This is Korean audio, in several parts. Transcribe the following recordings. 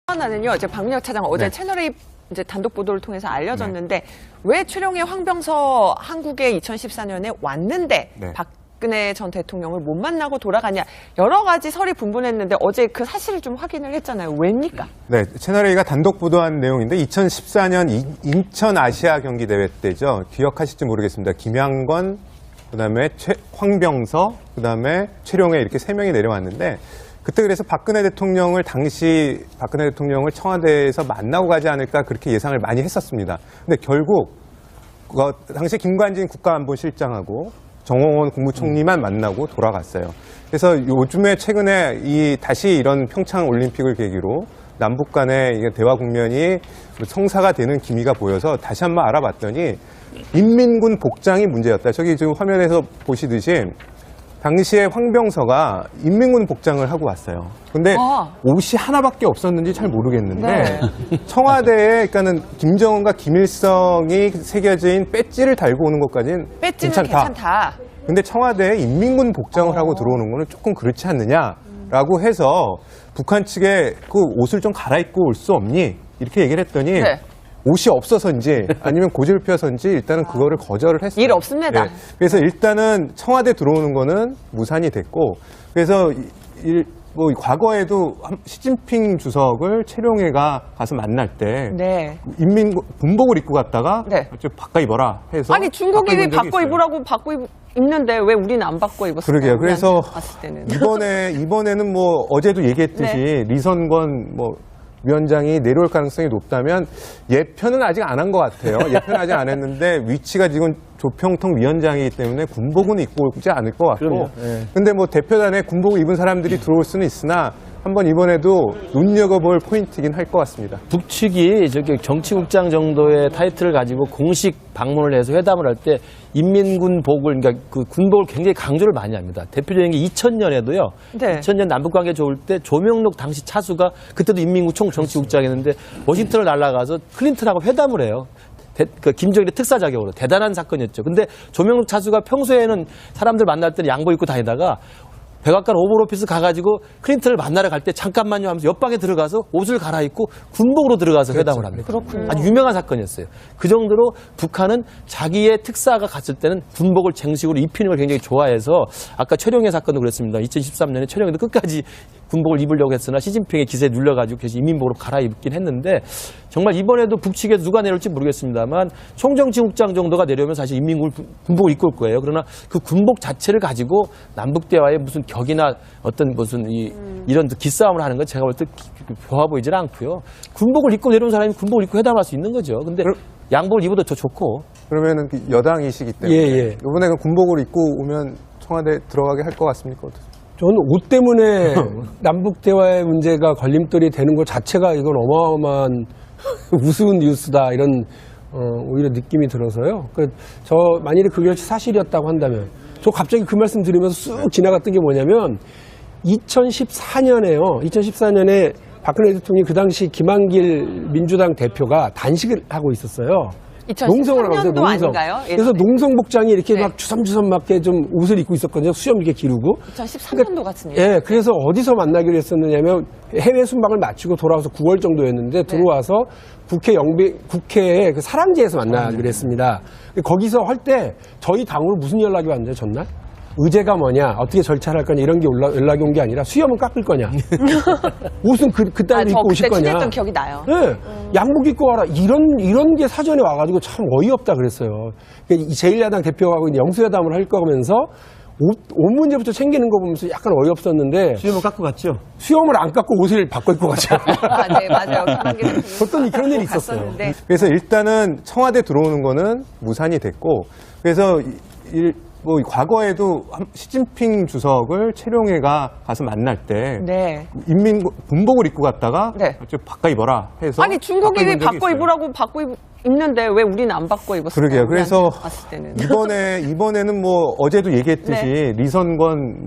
하나는요, 이제 박민혁 차장 어제 네. 채널A 이제 단독 보도를 통해서 알려졌는데 왜 최룡해 황병서 한국에 2014년에 왔는데 네. 박근혜 전 대통령을 못 만나고 돌아가냐 여러 가지 설이 분분했는데 어제 그 사실을 좀 확인을 했잖아요. 왜입니까? 네, 채널A가 단독 보도한 내용인데 2014년 인천 아시아 경기 대회 때죠. 기억하실지 모르겠습니다. 김양권, 그다음에 황병서, 그다음에 최룡해 이렇게 세 명이 내려왔는데 그때 그래서 박근혜 대통령을 청와대에서 만나고 가지 않을까 그렇게 예상을 많이 했었습니다. 근데 결국 당시 김관진 국가안보실장하고 정홍원 국무총리만 만나고 돌아갔어요. 그래서 요즘에 최근에 다시 이런 평창 올림픽을 계기로 남북 간의 대화 국면이 성사가 되는 기미가 보여서 다시 한번 알아봤더니 인민군 복장이 문제였다. 저기 지금 화면에서 보시듯이 당시에 황병서가 인민군 복장을 하고 왔어요. 근데 옷이 하나밖에 없었는지 잘 모르겠는데 네. 청와대에 그러니까는 김정은과 김일성이 새겨진 배지를 달고 오는 것까지는 배지는 괜찮다. 근데 청와대에 인민군 복장을 하고 들어오는 거는 조금 그렇지 않느냐라고 해서 북한 측에 그 옷을 좀 갈아입고 올 수 없니? 이렇게 얘기를 했더니 네. 옷이 없어서인지 아니면 고집을 펴서인지 일단은 그거를 거절을 했어요. 일 없습니다. 네. 그래서 일단은 청와대 들어오는 거는 무산이 됐고 그래서 과거에도 시진핑 주석을 최룡해가 가서 만날 때 군복을 입고 갔다가 좀 바꿔 입어라 해서 아니 중국이 왜 바꿔 입으라고 입는데 왜 우리는 안 바꿔 입었을까요? 그러게요. 그래서 봤을 때는. 이번에는 어제도 얘기했듯이 리선권 위원장이 내려올 가능성이 높다면 예편은 아직 안 한 것 같아요. 예편은 아직 안 했는데 위치가 지금 조평통 위원장이기 때문에 군복은 입고 오지 않을 것 같고. 근데 대표단에 군복을 입은 사람들이 들어올 수는 있으나 한번 이번에도 눈여겨볼 포인트이긴 할 것 같습니다. 북측이 저기 정치국장 정도의 타이틀을 가지고 공식 방문을 해서 회담을 할 때 인민군복을 그러니까 그 군복을 굉장히 강조를 많이 합니다. 대표적인 게 2000년에도요. 네. 2000년 남북관계 좋을 때 조명록 당시 차수가 그때도 인민군 총정치국장이었는데 워싱턴을 날아가서 클린턴하고 회담을 해요. 김정일의 특사 자격으로 대단한 사건이었죠. 근데 조명록 차수가 평소에는 사람들 만날 때는 양복 입고 다니다가 백악관 오버오피스 가가지고 클린턴을 만나러 갈 때 잠깐만요 하면서 옆방에 들어가서 옷을 갈아입고 군복으로 들어가서 회담을 합니다. 그렇군요. 아주 유명한 사건이었어요. 그 정도로 북한은 자기의 특사가 갔을 때는 군복을 정식으로 입히는 걸 굉장히 좋아해서 아까 최룡해 사건도 그랬습니다. 2013년에 최룡해도 끝까지 군복을 입으려고 했으나 시진핑의 기세에 눌려가지고 계속 인민복으로 갈아입긴 했는데 정말 이번에도 북측에서 누가 내려올지 모르겠습니다만 총정치국장 정도가 내려오면 사실 군복을 입고 올 거예요. 그러나 그 군복 자체를 가지고 남북 대화에 무슨 격이나 어떤 무슨 이런 기싸움을 하는 건 제가 볼 때 좋아 보이질 않고요. 군복을 입고 내려온 사람이 군복을 입고 회담할 수 있는 거죠. 근데 양복을 입어도 더 좋고. 그러면은 여당이시기 때문에 이번에 군복을 입고 오면 청와대 들어가게 할 것 같습니까? 어떠세요? 저는 옷 때문에 남북 대화의 문제가 걸림돌이 되는 것 자체가 이건 어마어마한 우스운 뉴스다 이런 오히려 느낌이 들어서요. 저 만일에 그게 사실이었다고 한다면 저 갑자기 그 말씀 들으면서 쑥 지나갔던 게 뭐냐면 2014년에 박근혜 대통령이 그 당시 김한길 민주당 대표가 단식을 하고 있었어요. 농성을 하고 있어요. 농성. 그래서 농성 복장이 이렇게 막 주섬주섬 맞게 좀 옷을 입고 있었거든요. 수염 이렇게 기르고. 2013년도 같은데요. 예, 그래서 어디서 만나기로 했었느냐면 해외 순방을 마치고 돌아와서 9월 정도였는데 들어와서 국회에 그 사랑제에서 만나기로 했습니다. 거기서 할 때 저희 당으로 무슨 연락이 왔는데 전날? 의제가 뭐냐, 어떻게 절차를 할 거냐 이런 게 연락이 온 게 아니라 수염은 깎을 거냐, 옷은 그따위로 입고 오실 거냐. 그때 기억이 나요. 네, 양복 입고 와라 이런 게 사전에 와가지고 참 어이없다 그랬어요. 제1야당 대표하고 영수회담을 할 거면서 옷 문제부터 챙기는 거 보면서 약간 어이없었는데 수염을 깎고 갔죠? 수염을 안 깎고 옷을 바꿔 입고 갔죠. 네, 맞아요. 어떤 그런 일이 있었어요. 그래서 일단은 청와대 들어오는 거는 무산이 됐고 그래서 과거에도 시진핑 주석을 최룡해가 가서 만날 때 군복을 입고 갔다가 좀 바꿔 입어라 해서 아니 중국이 왜 바꿔 입으라고 입는데 왜 우리는 안 바꿔 입었을까요? 그러게요. 그래서 봤을 때는. 이번에는 어제도 얘기했듯이 리선권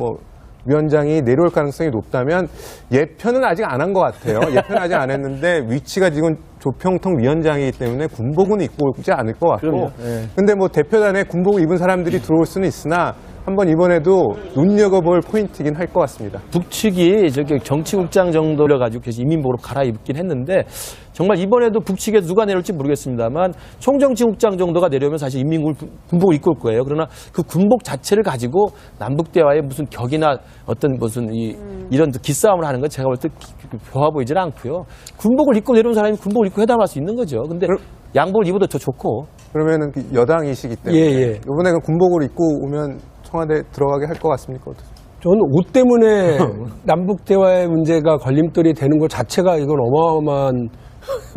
위원장이 내려올 가능성이 높다면 예편은 아직 안 한 것 같아요. 예편은 아직 안 했는데 위치가 지금 조평통 위원장이기 때문에 군복은 입고 오지 않을 것 같고. 근데 대표단에 군복을 입은 사람들이 들어올 수는 있으나 한번 이번에도 눈여겨볼 포인트이긴 할 것 같습니다. 북측이 저기 정치국장 정도를 가지고 계속 인민복으로 갈아입긴 했는데 정말 이번에도 북측에서 누가 내려올지 모르겠습니다만 총정치국장 정도가 내려오면 사실 군복을 입고 올 거예요. 그러나 그 군복 자체를 가지고 남북 대화에 무슨 격이나 어떤 무슨 이런 기싸움을 하는 건 제가 볼 때 좋아 보이질 않고요. 군복을 입고 내려온 사람이 군복을 입고 회담할 수 있는 거죠. 근데 양복을 입어도 더 좋고. 그러면은 여당이시기 때문에 예. 이번에는 군복을 입고 오면 청와대 들어가게 할 것 같습니까? 어떠세요? 저는 옷 때문에 남북 대화의 문제가 걸림돌이 되는 것 자체가 이건 어마어마한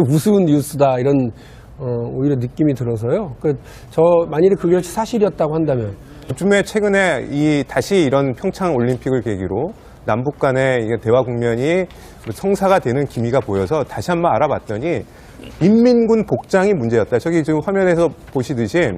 우스운 뉴스다 이런 오히려 느낌이 들어서요. 저 만일에 그게 사실이었다고 한다면 요즘에 최근에 다시 이런 평창 올림픽을 계기로 남북 간의 대화 국면이 성사가 되는 기미가 보여서 다시 한번 알아봤더니 인민군 복장이 문제였다. 저기 지금 화면에서 보시듯이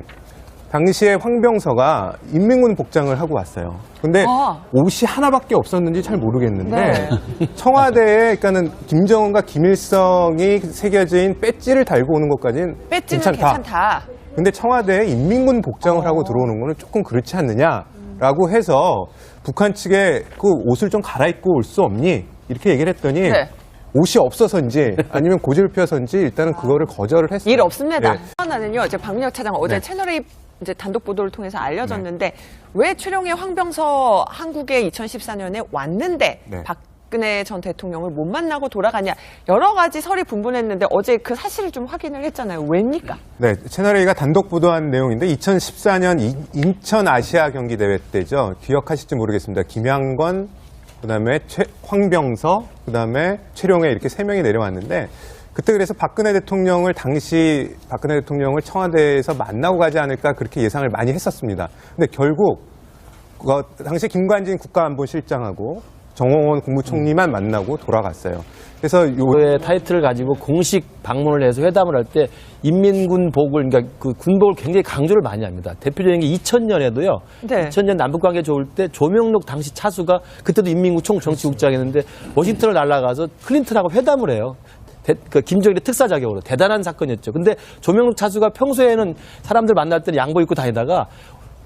당시에 황병서가 인민군 복장을 하고 왔어요. 근데 옷이 하나밖에 없었는지 잘 모르겠는데 네. 청와대에 그러니까는 김정은과 김일성이 새겨진 배지를 달고 오는 것까지는 배지는 괜찮다. 근데 청와대에 인민군 복장을 하고 들어오는 거는 조금 그렇지 않느냐라고 해서 북한 측에 그 옷을 좀 갈아입고 올 수 없니? 이렇게 얘기를 했더니 네. 옷이 없어서인지 아니면 고집을 피워서인지 일단은 그거를 거절을 했어요. 일 없습니다. 네. 하나는요, 이제 박민혁 차장 어제 네. 채널A 이제 단독 보도를 통해서 알려졌는데 왜 최룡해 황병서 한국에 2014년에 왔는데 네. 박근혜 전 대통령을 못 만나고 돌아가냐 여러 가지 설이 분분했는데 어제 그 사실을 좀 확인을 했잖아요. 왜입니까? 네, 채널A가 단독 보도한 내용인데 2014년 인천 아시아 경기 대회 때죠. 기억하실지 모르겠습니다. 김양건, 그다음에 황병서, 그다음에 최룡해 이렇게 세 명이 내려왔는데 그때 그래서 박근혜 대통령을 청와대에서 만나고 가지 않을까 그렇게 예상을 많이 했었습니다. 근데 결국 당시 김관진 국가안보실장하고 정홍원 국무총리만 만나고 돌아갔어요. 그래서 의 타이틀을 가지고 공식 방문을 해서 회담을 할 때 인민군복을 그러니까 그 군복을 굉장히 강조를 많이 합니다. 대표적인 게 2000년에도요. 네. 2000년 남북관계 좋을 때 조명록 당시 차수가 그때도 인민군 총정치국장이었는데 워싱턴을 날아가서 클린턴하고 회담을 해요. 김정일의 특사 자격으로 대단한 사건이었죠. 근데 조명록 차수가 평소에는 사람들 만날 때는 양복 입고 다니다가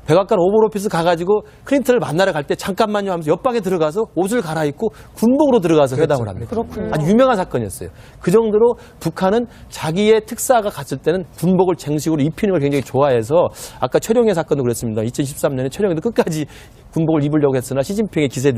백악관 오버오피스 가가지고 클린턴을 만나러 갈 때 잠깐만요 하면서 옆방에 들어가서 옷을 갈아입고 군복으로 들어가서 회담을 합니다. 그렇군요. 아주 유명한 사건이었어요. 그 정도로 북한은 자기의 특사가 갔을 때는 군복을 정식으로 입히는 걸 굉장히 좋아해서 아까 최룡해 사건도 그랬습니다. 2013년에 최룡해도 끝까지 군복을 입으려고 했으나 시진핑의 기세에